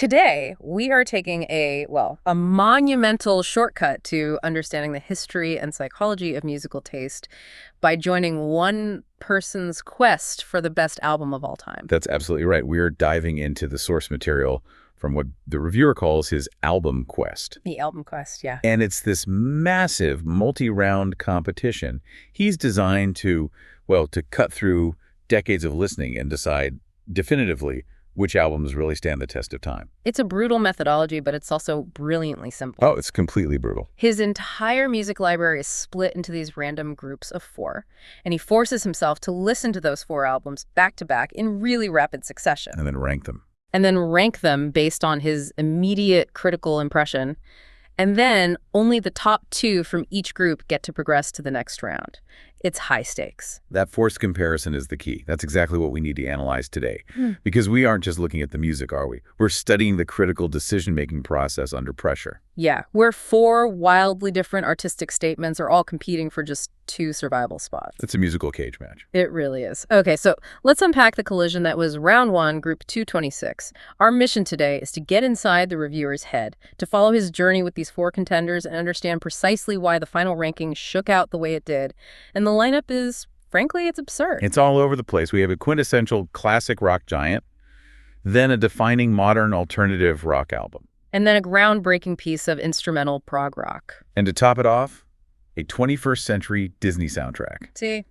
Today, we are taking a monumental shortcut to understanding the history and psychology of musical taste by joining one person's quest for the best album of all time. That's absolutely right. We're diving into the source material from what the reviewer calls his album quest. The album quest, yeah. And it's this massive multi-round competition. He's designed to cut through decades of listening and decide definitively which albums really stand the test of time. It's a brutal methodology, but it's also brilliantly simple. Oh, it's completely brutal. His entire music library is split into these random groups of 4, and he forces himself to listen to those 4 albums back to back in really rapid succession. And then rank them. And then rank them based on his immediate critical impression. And then only the top 2 from each group get to progress to the next round. It's high stakes. That forced comparison is the key. That's exactly what we need to analyze today. Because we aren't just looking at the music, are we? We're studying the critical decision-making process under pressure. Yeah, where 4 wildly different artistic statements are all competing for just 2 survival spots. It's a musical cage match. It really is. Okay, so let's unpack the collision that was round 1, group 226. Our mission today is to get inside the reviewer's head, to follow his journey with these 4 contenders and understand precisely why the final ranking shook out the way it did. And the lineup is, frankly, it's absurd. It's all over the place. We have a quintessential classic rock giant, then a defining modern alternative rock album. And then a groundbreaking piece of instrumental prog rock. And to top it off, a 21st century Disney soundtrack. See?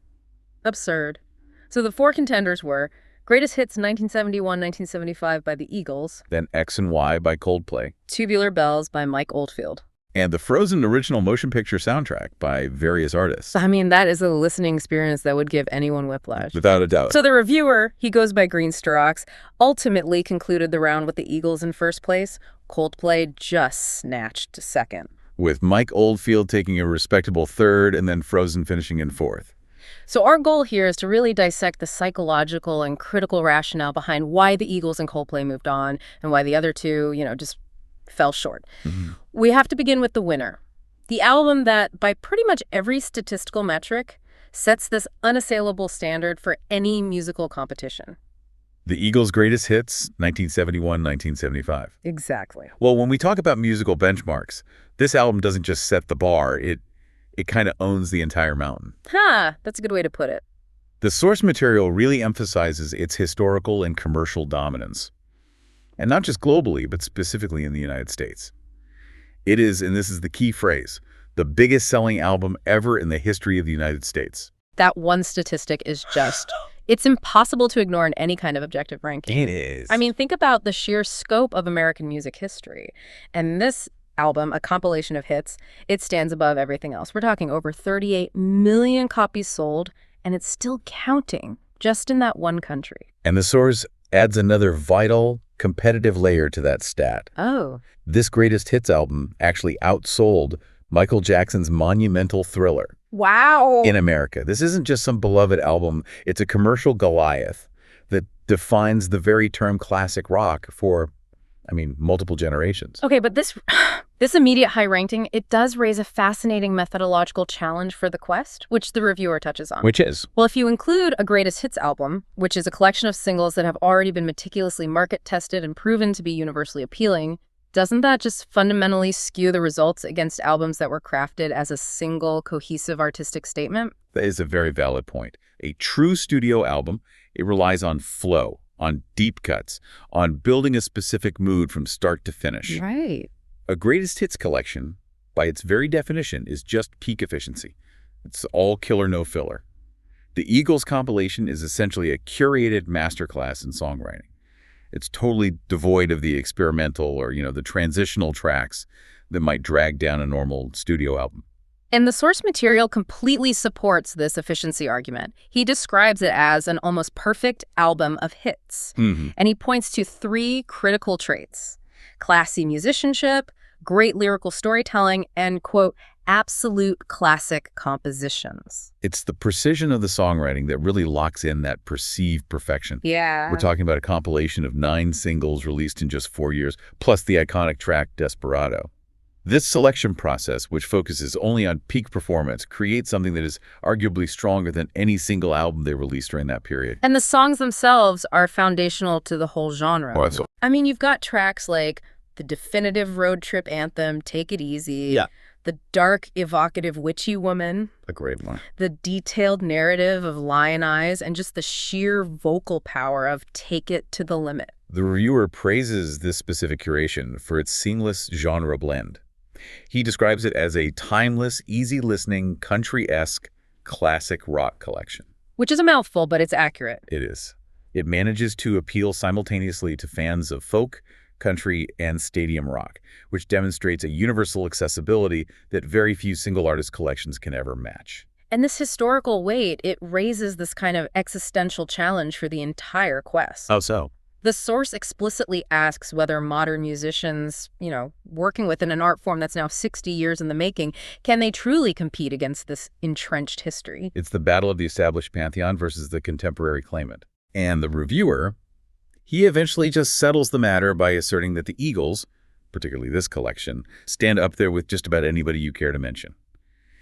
Absurd. So the 4 contenders were Greatest Hits 1971-1975 by the Eagles. Then X and Y by Coldplay. Tubular Bells by Mike Oldfield. And the Frozen original motion picture soundtrack by various artists. I mean, that is a listening experience that would give anyone whiplash. Without a doubt. So the reviewer, he goes by Green Strokes, ultimately concluded the round with the Eagles in first place. Coldplay just snatched second. With Mike Oldfield taking a respectable third and then Frozen finishing in fourth. So our goal here is to really dissect the psychological and critical rationale behind why the Eagles and Coldplay moved on and why the other two, just fell short. We have to begin with the winner. The album that, by pretty much every statistical metric, sets this unassailable standard for any musical competition. The Eagles' greatest hits, 1971-1975. Exactly. Well, when we talk about musical benchmarks, this album doesn't just set the bar, it kind of owns the entire mountain. That's a good way to put it. The source material really emphasizes its historical and commercial dominance. And not just globally, but specifically in the United States. It is, and this is the key phrase, the biggest selling album ever in the history of the United States. That one statistic is just, it's impossible to ignore in any kind of objective ranking. It is. I mean, think about the sheer scope of American music history. And this album, a compilation of hits, it stands above everything else. We're talking over 38 million copies sold, and it's still counting just in that one country. And the source adds another vital, competitive layer to that stat. Oh. This greatest hits album actually outsold Michael Jackson's monumental Thriller. Wow. In America. This isn't just some beloved album. It's a commercial Goliath that defines the very term classic rock for, multiple generations. Okay, but this immediate high ranking, it does raise a fascinating methodological challenge for the quest, which the reviewer touches on. Which is? Well, if you include a greatest hits album, which is a collection of singles that have already been meticulously market tested and proven to be universally appealing, doesn't that just fundamentally skew the results against albums that were crafted as a single, cohesive artistic statement? That is a very valid point. A true studio album, it relies on flow, on deep cuts, on building a specific mood from start to finish. Right. A greatest hits collection, by its very definition, is just peak efficiency. It's all killer, no filler. The Eagles compilation is essentially a curated masterclass in songwriting. It's totally devoid of the experimental or, the transitional tracks that might drag down a normal studio album. And the source material completely supports this efficiency argument. He describes it as an almost perfect album of hits. And he points to 3 critical traits: classy musicianship, great lyrical storytelling, and, quote, absolute classic compositions. It's the precision of the songwriting that really locks in that perceived perfection. Yeah. We're talking about a compilation of 9 singles released in just 4 years, plus the iconic track Desperado. This selection process, which focuses only on peak performance, creates something that is arguably stronger than any single album they released during that period. And the songs themselves are foundational to the whole genre. I mean, you've got tracks like the definitive road trip anthem, Take It Easy, Yeah. the dark, evocative Witchy Woman, A great one. the detailed narrative of Lion Eyes, and just the sheer vocal power of Take It to the Limit. The reviewer praises this specific curation for its seamless genre blend. He describes it as a timeless, easy-listening, country-esque, classic rock collection. Which is a mouthful, but it's accurate. It is. It manages to appeal simultaneously to fans of folk, country, and stadium rock, which demonstrates a universal accessibility that very few single-artist collections can ever match. And this historical weight, it raises this kind of existential challenge for the entire quest. How so? The source explicitly asks whether modern musicians, working within an art form that's now 60 years in the making, can they truly compete against this entrenched history? It's the battle of the established pantheon versus the contemporary claimant. And the reviewer, he eventually just settles the matter by asserting that the Eagles, particularly this collection, stand up there with just about anybody you care to mention.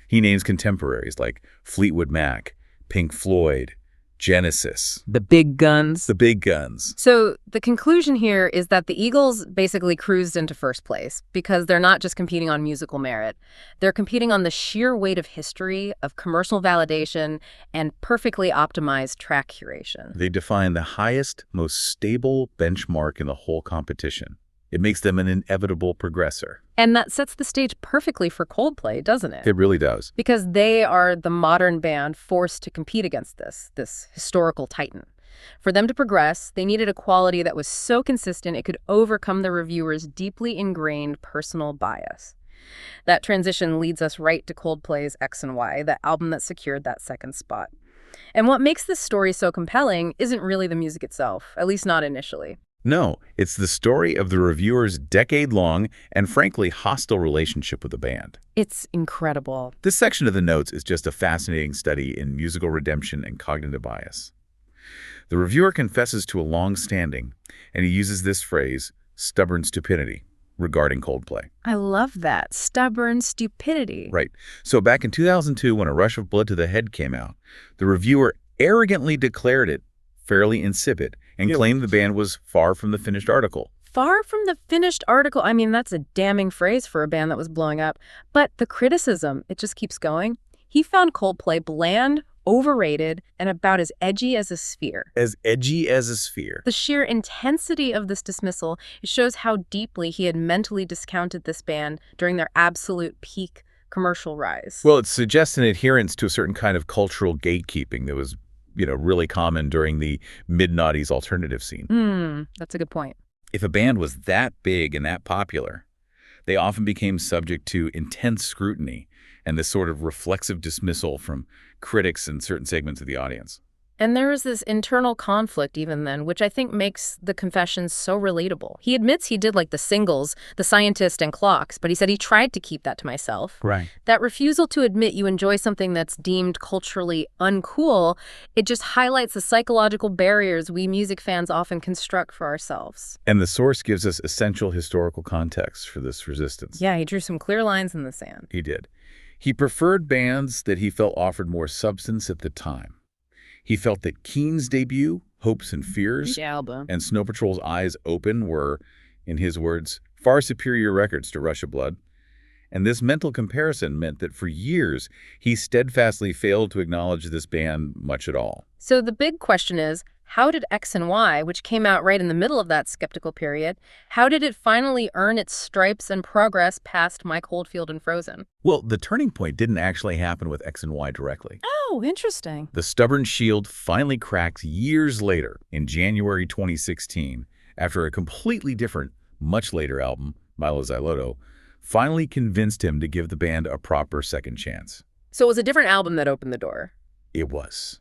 He names contemporaries like Fleetwood Mac, Pink Floyd, Genesis. The big guns. The big guns. So the conclusion here is that the Eagles basically cruised into first place because they're not just competing on musical merit. They're competing on the sheer weight of history, of commercial validation, and perfectly optimized track curation. They define the highest, most stable benchmark in the whole competition. It makes them an inevitable progressor. And that sets the stage perfectly for Coldplay, doesn't it? It really does. Because they are the modern band forced to compete against this historical titan. For them to progress, they needed a quality that was so consistent it could overcome the reviewer's deeply ingrained personal bias. That transition leads us right to Coldplay's X and Y, the album that secured that second spot. And what makes this story so compelling isn't really the music itself, at least not initially. No, it's the story of the reviewer's decade-long and frankly hostile relationship with the band. It's incredible. This section of the notes is just a fascinating study in musical redemption and cognitive bias. The reviewer confesses to a long-standing, and he uses this phrase, stubborn stupidity, regarding Coldplay. I love that. Stubborn stupidity. Right. So back in 2002, when A Rush of Blood to the Head came out, the reviewer arrogantly declared it fairly insipid and claimed the band was far from the finished article. Far from the finished article? I mean, that's a damning phrase for a band that was blowing up. But the criticism, it just keeps going. He found Coldplay bland, overrated, and about as edgy as a sphere. As edgy as a sphere. The sheer intensity of this dismissal, it shows how deeply he had mentally discounted this band during their absolute peak commercial rise. Well, it suggests an adherence to a certain kind of cultural gatekeeping that was really common during the mid-noughties alternative scene. That's a good point. If a band was that big and that popular, they often became subject to intense scrutiny and this sort of reflexive dismissal from critics and certain segments of the audience. And there is this internal conflict even then, which I think makes the confessions so relatable. He admits he did like the singles, The Scientist and Clocks, but he said he tried to keep that to myself. Right. That refusal to admit you enjoy something that's deemed culturally uncool, it just highlights the psychological barriers we music fans often construct for ourselves. And the source gives us essential historical context for this resistance. Yeah, he drew some clear lines in the sand. He did. He preferred bands that he felt offered more substance at the time. He felt that Keen's debut, Hopes and Fears, and Snow Patrol's Eyes Open were, in his words, far superior records to Rush of Blood. And this mental comparison meant that for years, he steadfastly failed to acknowledge this band much at all. So the big question is, how did X and Y, which came out right in the middle of that skeptical period, how did it finally earn its stripes and progress past Mike Oldfield and Frozen? Well, the turning point didn't actually happen with X and Y directly. Oh, interesting. The stubborn shield finally cracked years later, in January 2016, after a completely different, much later album, Milo Xyloto, finally convinced him to give the band a proper second chance. So it was a different album that opened the door. It was.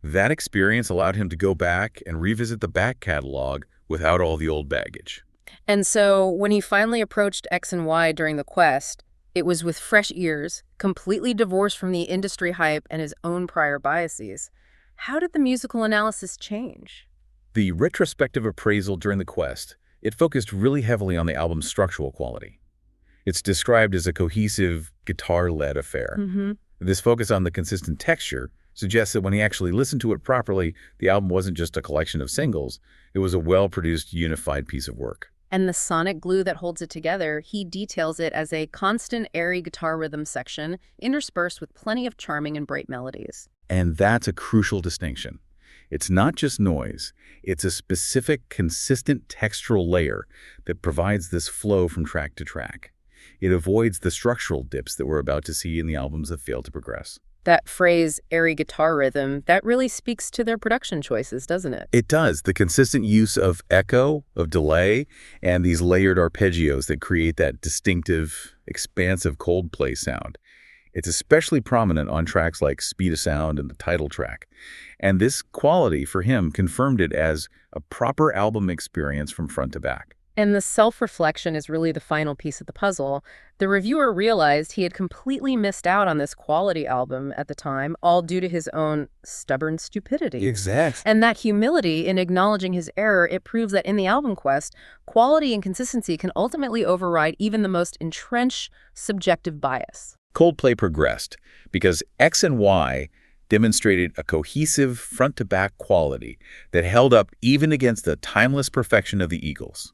That experience allowed him to go back and revisit the back catalog without all the old baggage. And so when he finally approached X and Y during the quest, it was with fresh ears, completely divorced from the industry hype and his own prior biases. How did the musical analysis change? The retrospective appraisal during the quest, it focused really heavily on the album's structural quality. It's described as a cohesive, guitar-led affair. This focus on the consistent texture, suggests that when he actually listened to it properly, the album wasn't just a collection of singles. It was a well-produced, unified piece of work. And the sonic glue that holds it together, he details it as a constant, airy guitar rhythm section, interspersed with plenty of charming and bright melodies. And that's a crucial distinction. It's not just noise. It's a specific, consistent textural layer that provides this flow from track to track. It avoids the structural dips that we're about to see in the albums that fail to progress. That phrase, airy guitar rhythm, that really speaks to their production choices, doesn't it? It does. The consistent use of echo, of delay, and these layered arpeggios that create that distinctive, expansive Coldplay sound. It's especially prominent on tracks like Speed of Sound and the title track. And this quality, for him, confirmed it as a proper album experience from front to back. And the self-reflection is really the final piece of the puzzle. The reviewer realized he had completely missed out on this quality album at the time, all due to his own stubborn stupidity. Exactly. And that humility in acknowledging his error, it proves that in the album quest, quality and consistency can ultimately override even the most entrenched subjective bias. Coldplay progressed because X and Y demonstrated a cohesive front-to-back quality that held up even against the timeless perfection of the Eagles.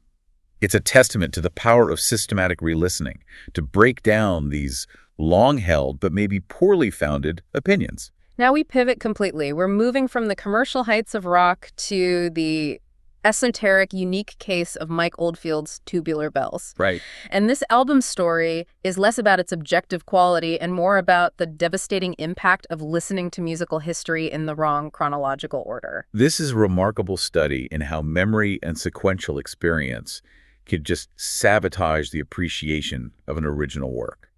It's a testament to the power of systematic re-listening to break down these long-held but maybe poorly founded opinions. Now we pivot completely. We're moving from the commercial heights of rock to the esoteric, unique case of Mike Oldfield's Tubular Bells. Right. And this album story is less about its objective quality and more about the devastating impact of listening to musical history in the wrong chronological order. This is a remarkable study in how memory and sequential experience could just sabotage the appreciation of an original work.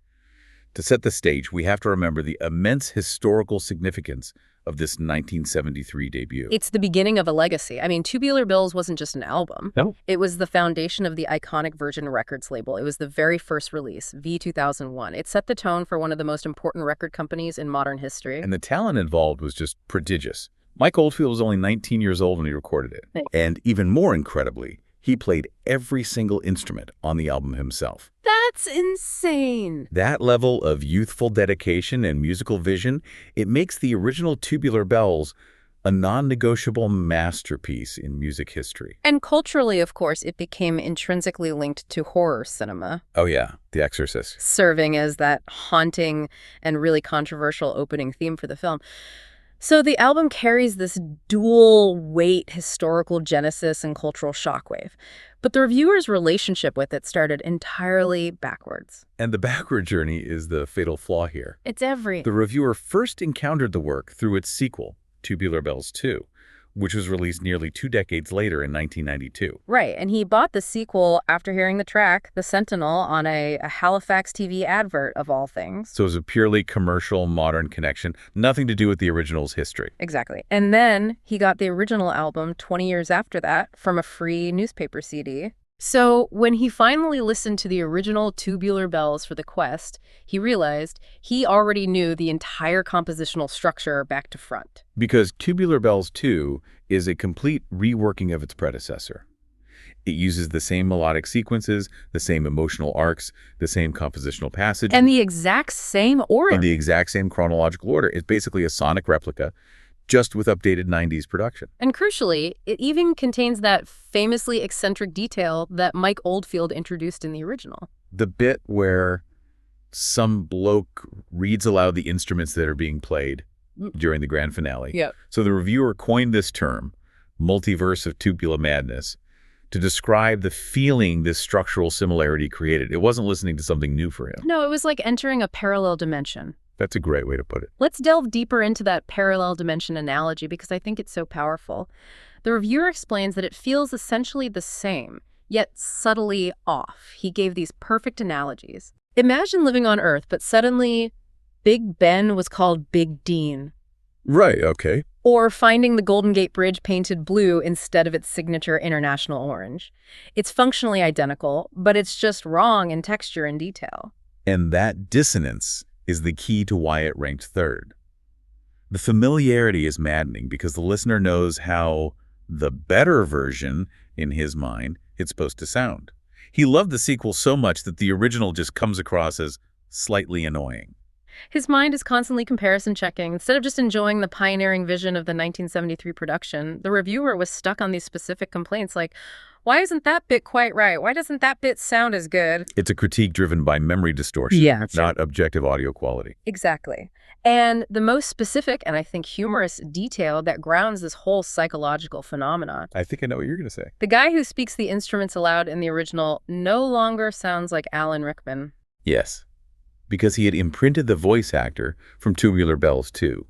To set the stage, we have to remember the immense historical significance of this 1973 debut. It's the beginning of a legacy. I mean, Tubular Bells wasn't just an album. No. It was the foundation of the iconic Virgin Records label. It was the very first release, V2001. It set the tone for one of the most important record companies in modern history. And the talent involved was just prodigious. Mike Oldfield was only 19 years old when he recorded it. Thanks. And even more incredibly, he played every single instrument on the album himself. That's insane. That level of youthful dedication and musical vision, it makes the original Tubular Bells a non-negotiable masterpiece in music history. And culturally, of course, it became intrinsically linked to horror cinema, Oh yeah, The Exorcist. serving as that haunting and really controversial opening theme for the film. So the album carries this dual weight historical genesis and cultural shockwave. But the reviewer's relationship with it started entirely backwards. And the backward journey is the fatal flaw here. It's every... The reviewer first encountered the work through its sequel, Tubular Bells 2, which was released nearly 2 decades later in 1992. Right, and he bought the sequel after hearing the track, The Sentinel, on a Halifax TV advert, of all things. So it was a purely commercial, modern connection, nothing to do with the original's history. Exactly. And then he got the original album 20 years after that from a free newspaper CD. So when he finally listened to the original Tubular Bells for the Quest, he realized he already knew the entire compositional structure back to front. Because Tubular Bells 2 is a complete reworking of its predecessor. It uses the same melodic sequences, the same emotional arcs, the same compositional passage. And the exact same order. In the exact same chronological order. It's basically a sonic replica, just with updated 90s production. And crucially, it even contains that famously eccentric detail that Mike Oldfield introduced in the original. The bit where some bloke reads aloud the instruments that are being played during the grand finale. Yep. So the reviewer coined this term, multiverse of tubular madness, to describe the feeling this structural similarity created. It wasn't listening to something new for him. No, it was like entering a parallel dimension. That's a great way to put it. Let's delve deeper into that parallel dimension analogy because I think it's so powerful. The reviewer explains that it feels essentially the same, yet subtly off. He gave these perfect analogies. Imagine living on Earth, but suddenly Big Ben was called Big Dean. Right, okay. Or finding the Golden Gate Bridge painted blue instead of its signature international orange. It's functionally identical, but it's just wrong in texture and detail. And that dissonance is the key to why it ranked third. The familiarity is maddening because the listener knows how the better version, in his mind, it's supposed to sound. He loved the sequel so much that the original just comes across as slightly annoying. His mind is constantly comparison checking. Instead of just enjoying the pioneering vision of the 1973 production, the reviewer was stuck on these specific complaints like, why isn't that bit quite right? Why doesn't that bit sound as good? It's a critique driven by memory distortion, Yeah, not objective audio quality. Exactly. And the most specific and I think humorous detail that grounds this whole psychological phenomenon. I think I know what you're going to say. The guy who speaks the instruments aloud in the original no longer sounds like Alan Rickman. Yes, because he had imprinted the voice actor from Tubular Bells too.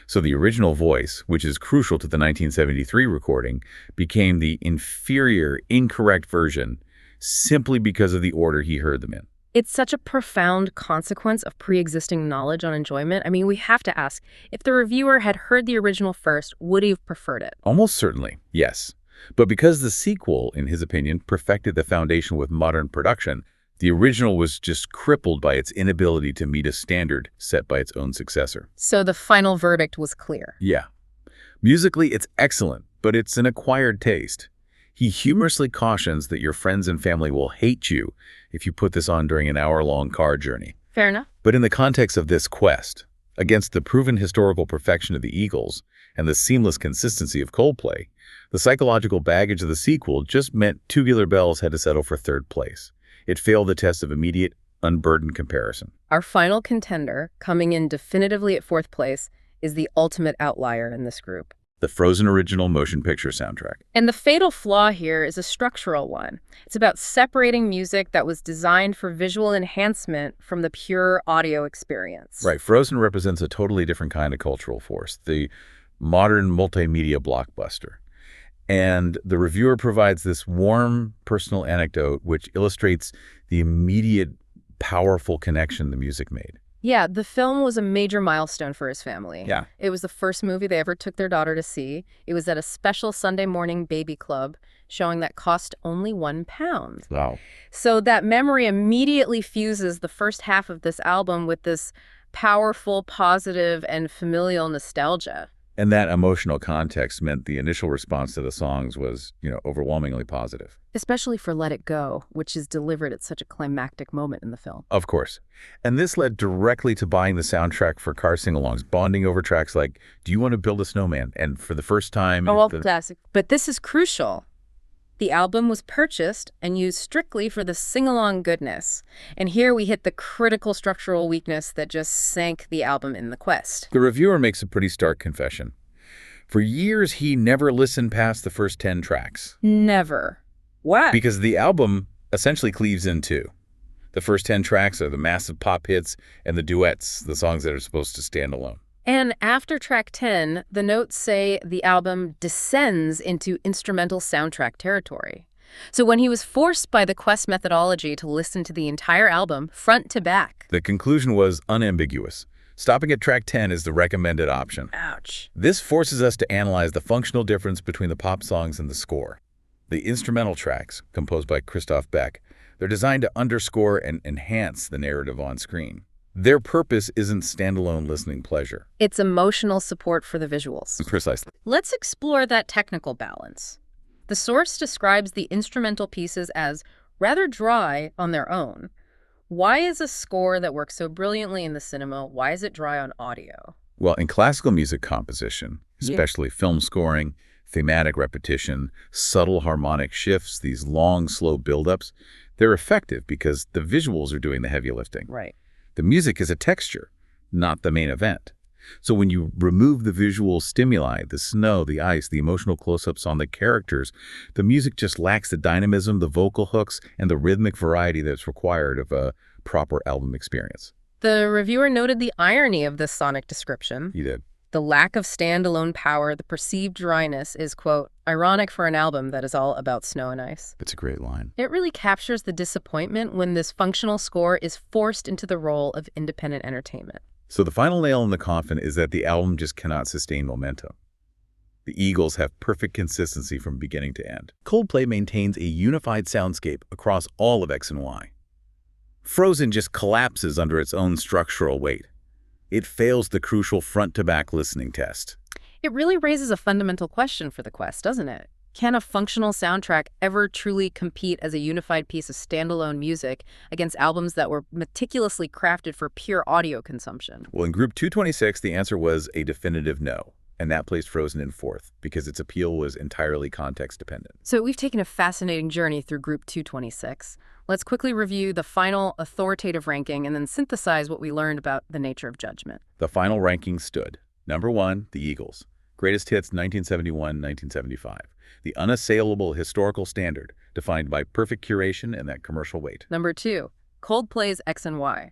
So the original voice, which is crucial to the 1973 recording, became the inferior, incorrect version simply because of the order he heard them in. It's such a profound consequence of pre-existing knowledge on enjoyment. I mean, we have to ask, if the reviewer had heard the original first, would he have preferred it? Almost certainly, yes. But because the sequel, in his opinion, perfected the foundation with modern production, the original was just crippled by its inability to meet a standard set by its own successor. So the final verdict was clear. Yeah. Musically, it's excellent, but it's an acquired taste. He humorously cautions that your friends and family will hate you if you put this on during an hour-long car journey. Fair enough. But in the context of this quest, against the proven historical perfection of the Eagles and the seamless consistency of Coldplay, the psychological baggage of the sequel just meant Tubular Bells had to settle for third place. It failed the test of immediate, unburdened comparison. Our final contender, coming in definitively at fourth place, is the ultimate outlier in this group. The Frozen original motion picture soundtrack. And the fatal flaw here is a structural one. It's about separating music that was designed for visual enhancement from the pure audio experience. Right. Frozen represents a totally different kind of cultural force, the modern multimedia blockbuster. And the reviewer provides this warm, personal anecdote which illustrates the immediate, powerful connection the music made. Yeah, the film was a major milestone for his family. Yeah. It was the first movie they ever took their daughter to see. It was at a special Sunday morning baby club showing that cost only £1. Wow. So that memory immediately fuses the first half of this album with this powerful, positive, and familial nostalgia. And that emotional context meant the initial response to the songs was, overwhelmingly positive. Especially for Let It Go, which is delivered at such a climactic moment in the film. Of course. And this led directly to buying the soundtrack for car sing-alongs, bonding over tracks like, Do You Want to Build a Snowman? And for the first time... Classic. But this is crucial. The album was purchased and used strictly for the sing-along goodness. And here we hit the critical structural weakness that just sank the album in the quest. The reviewer makes a pretty stark confession. For years, he never listened past the first 10 tracks. Never. Why? Because the album essentially cleaves in two. The first 10 tracks are the massive pop hits and the duets, the songs that are supposed to stand alone. And after track 10, the notes say the album descends into instrumental soundtrack territory. So when he was forced by the Quest methodology to listen to the entire album front to back, the conclusion was unambiguous. Stopping at track 10 is the recommended option. Ouch. This forces us to analyze the functional difference between the pop songs and the score. The instrumental tracks, composed by Christoph Beck, they're designed to underscore and enhance the narrative on screen. Their purpose isn't standalone listening pleasure. It's emotional support for the visuals. Precisely. Let's explore that technical balance. The source describes the instrumental pieces as rather dry on their own. Why is a score that works so brilliantly in the cinema, why is it dry on audio? Well, in classical music composition, especially film scoring, thematic repetition, subtle harmonic shifts, these long, slow buildups, they're effective because the visuals are doing the heavy lifting. Right. The music is a texture, not the main event. So when you remove the visual stimuli, the snow, the ice, the emotional close-ups on the characters, the music just lacks the dynamism, the vocal hooks, and the rhythmic variety that's required of a proper album experience. The reviewer noted the irony of this sonic description. He did. The lack of standalone power, the perceived dryness is, quote, ironic for an album that is all about snow and ice. It's a great line. It really captures the disappointment when this functional score is forced into the role of independent entertainment. So the final nail in the coffin is that the album just cannot sustain momentum. The Eagles have perfect consistency from beginning to end. Coldplay maintains a unified soundscape across all of X and Y. Frozen just collapses under its own structural weight. It fails the crucial front-to-back listening test. It really raises a fundamental question for the Quest, doesn't it? Can a functional soundtrack ever truly compete as a unified piece of standalone music against albums that were meticulously crafted for pure audio consumption? Well, in Group 226, the answer was a definitive no, and that placed Frozen in fourth because its appeal was entirely context-dependent. So we've taken a fascinating journey through Group 226. Let's quickly review the final authoritative ranking and then synthesize what we learned about the nature of judgment. The final ranking stood. Number 1, the Eagles. Greatest hits 1971-1975. The unassailable historical standard, defined by perfect curation and that commercial weight. Number 2, Coldplay's X and Y.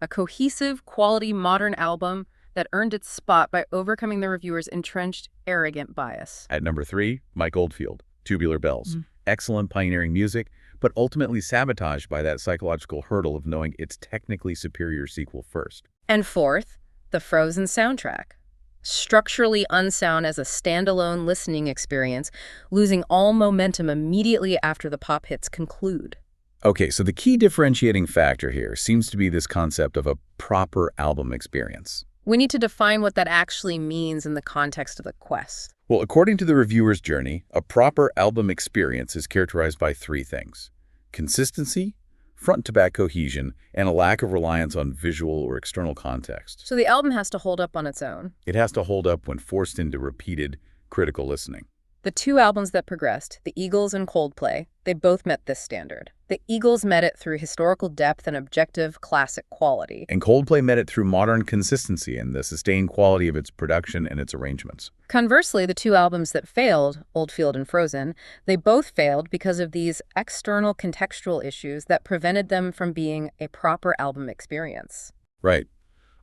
A cohesive, quality, modern album that earned its spot by overcoming the reviewer's entrenched, arrogant bias. At number 3, Mike Oldfield, Tubular Bells. Excellent pioneering music, but ultimately sabotaged by that psychological hurdle of knowing its technically superior sequel first. And fourth, the Frozen soundtrack. Structurally unsound as a standalone listening experience, losing all momentum immediately after the pop hits conclude. Okay, so the key differentiating factor here seems to be this concept of a proper album experience. We need to define what that actually means in the context of the quest. Well, according to the reviewer's journey, a proper album experience is characterized by 3 things: consistency, front-to-back cohesion, and a lack of reliance on visual or external context. So the album has to hold up on its own. It has to hold up when forced into repeated, critical listening. The 2 albums that progressed, the Eagles and Coldplay, they both met this standard. The Eagles met it through historical depth and objective classic quality. And Coldplay met it through modern consistency and the sustained quality of its production and its arrangements. Conversely, the 2 albums that failed, Oldfield and Frozen, they both failed because of these external contextual issues that prevented them from being a proper album experience. Right.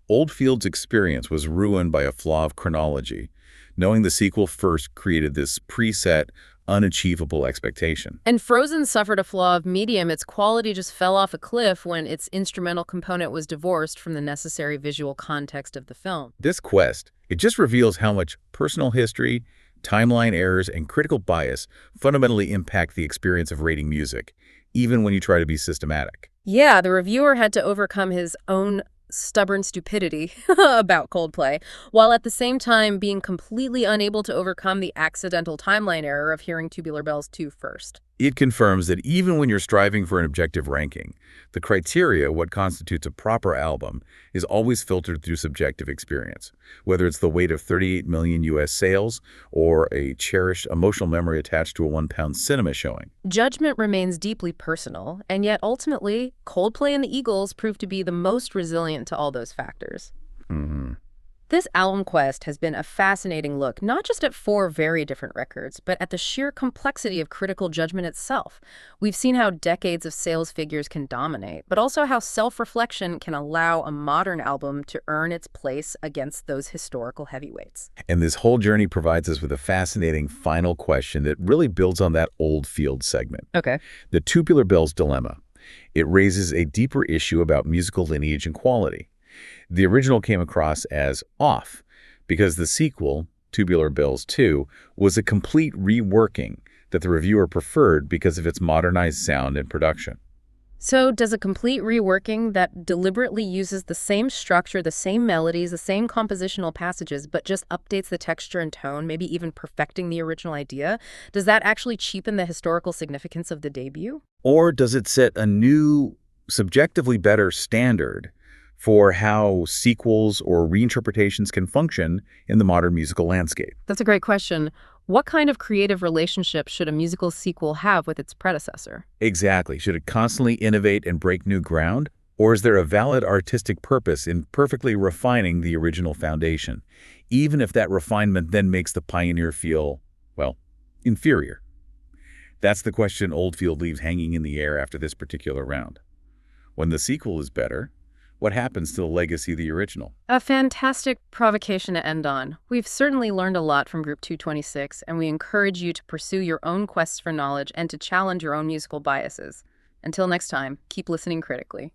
Oldfield's experience was ruined by a flaw of chronology. Knowing the sequel first created this preset, unachievable expectation. And Frozen suffered a flaw of medium. Its quality just fell off a cliff when its instrumental component was divorced from the necessary visual context of the film. This quest, it just reveals how much personal history, timeline errors, and critical bias fundamentally impact the experience of rating music, even when you try to be systematic. Yeah, the reviewer had to overcome his own stubborn stupidity about Coldplay, while at the same time being completely unable to overcome the accidental timeline error of hearing Tubular Bells 2 first. It confirms that even when you're striving for an objective ranking, the criteria, what constitutes a proper album, is always filtered through subjective experience, whether it's the weight of 38 million U.S. sales or a cherished emotional memory attached to a one-pound cinema showing. Judgment remains deeply personal, and yet ultimately, Coldplay and the Eagles proved to be the most resilient to all those factors. This album quest has been a fascinating look, not just at 4 very different records, but at the sheer complexity of critical judgment itself. We've seen how decades of sales figures can dominate, but also how self-reflection can allow a modern album to earn its place against those historical heavyweights. And this whole journey provides us with a fascinating final question that really builds on that Oldfield segment. Okay. The Tubular Bells dilemma. It raises a deeper issue about musical lineage and quality. The original came across as off because the sequel, Tubular Bells 2, was a complete reworking that the reviewer preferred because of its modernized sound and production. So does a complete reworking that deliberately uses the same structure, the same melodies, the same compositional passages, but just updates the texture and tone, maybe even perfecting the original idea, does that actually cheapen the historical significance of the debut? Or does it set a new, subjectively better standard for how sequels or reinterpretations can function in the modern musical landscape? That's a great question. What kind of creative relationship should a musical sequel have with its predecessor? Exactly. Should it constantly innovate and break new ground? Or is there a valid artistic purpose in perfectly refining the original foundation, even if that refinement then makes the pioneer feel, well, inferior? That's the question Oldfield leaves hanging in the air after this particular round. When the sequel is better, what happens to the legacy of the original? A fantastic provocation to end on. We've certainly learned a lot from Group 226, and we encourage you to pursue your own quests for knowledge and to challenge your own musical biases. Until next time, keep listening critically.